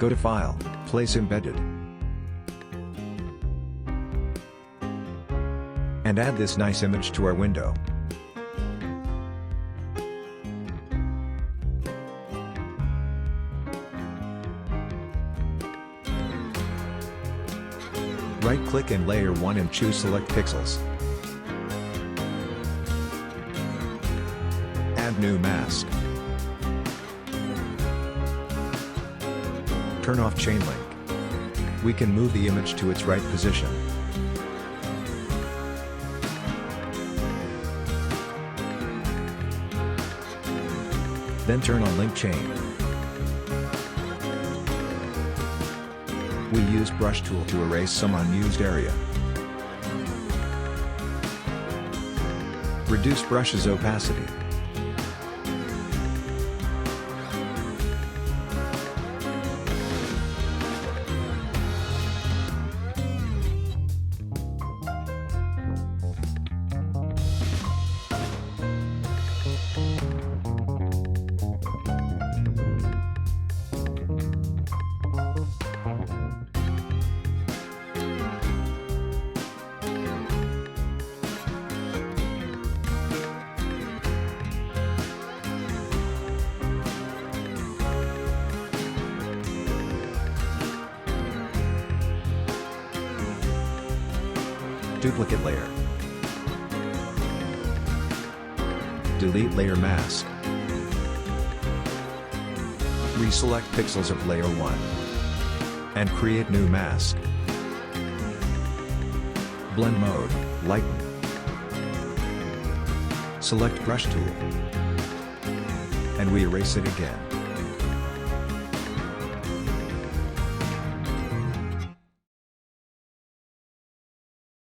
go to File, Place Embedded, and add this nice image to our window. Right-click in Layer 1 and choose Select Pixels. Add New Mask. Turn off Chain Link. We can move the image to its right position. Then turn on Link Chain. We use Brush tool to erase some unused area. Reduce brush's opacity. Duplicate layer. Delete layer mask. Reselect pixels of layer 1. And create new mask. Blend mode, lighten. Select brush tool. And we erase it again.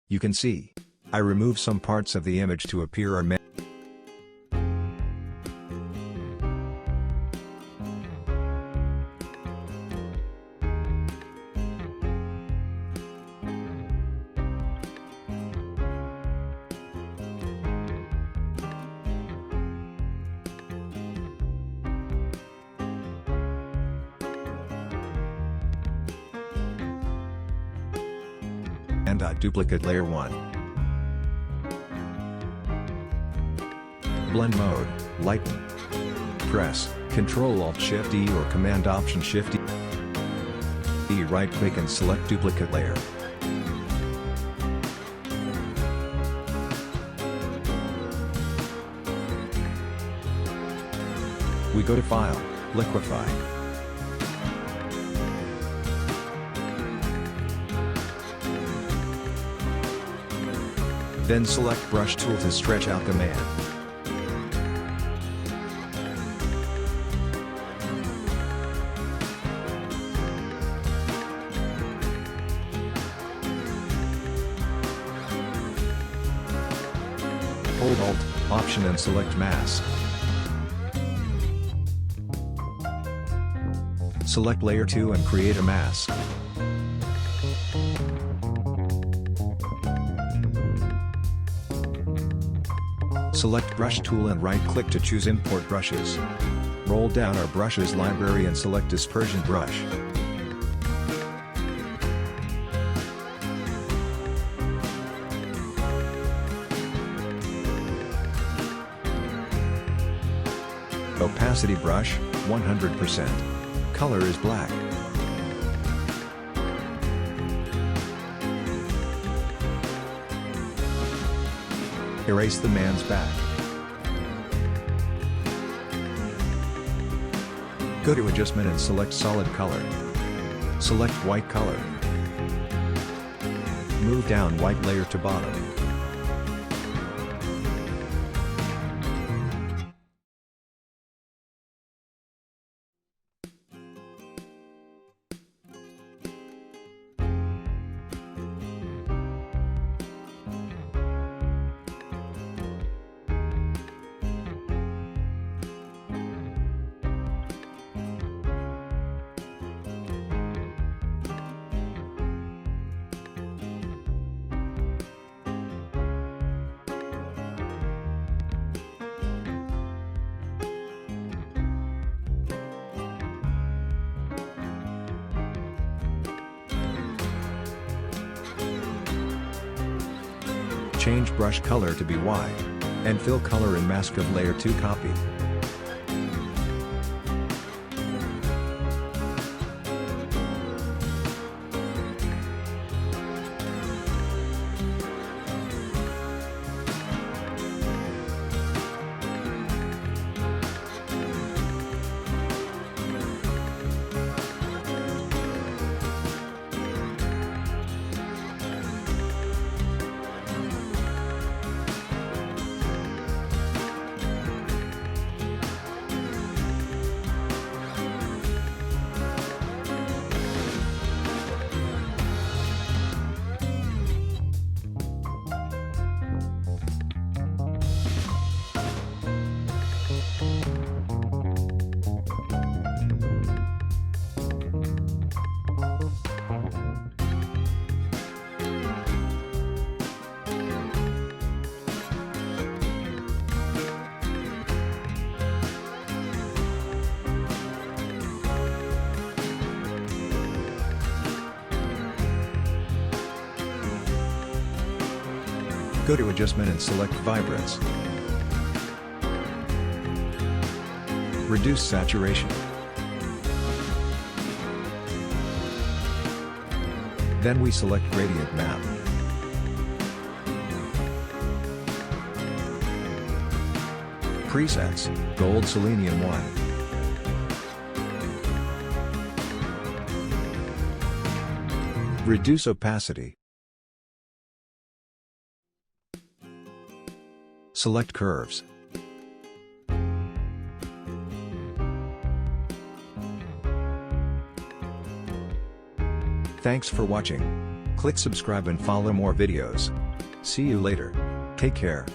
You can see, I remove some parts of the image to appear our and duplicate layer 1. Blend mode, lighten. Press Ctrl-Alt-Shift-E or Command-Option-Shift-E. Right-click and select duplicate layer. We go to File, Liquify. Then select Brush tool to stretch out the man. Hold Alt, Option and select Mask. Select Layer 2 and create a mask. Select Brush tool and right-click to choose Import Brushes. Roll down our brushes library and select Dispersion Brush. Opacity brush, 100%. Color is black. Erase the man's back. Go to Adjustment and select Solid Color. Select White Color. Move down white layer to bottom. Change brush color to be white. And fill color in mask of layer 2 copy. Go to Adjustment and select Vibrance. Reduce saturation. Then we select Gradient Map. Presets, Gold Selenium 1. Reduce opacity. Select Curves. Thanks for watching. Click subscribe and follow more videos. See you later. Take care.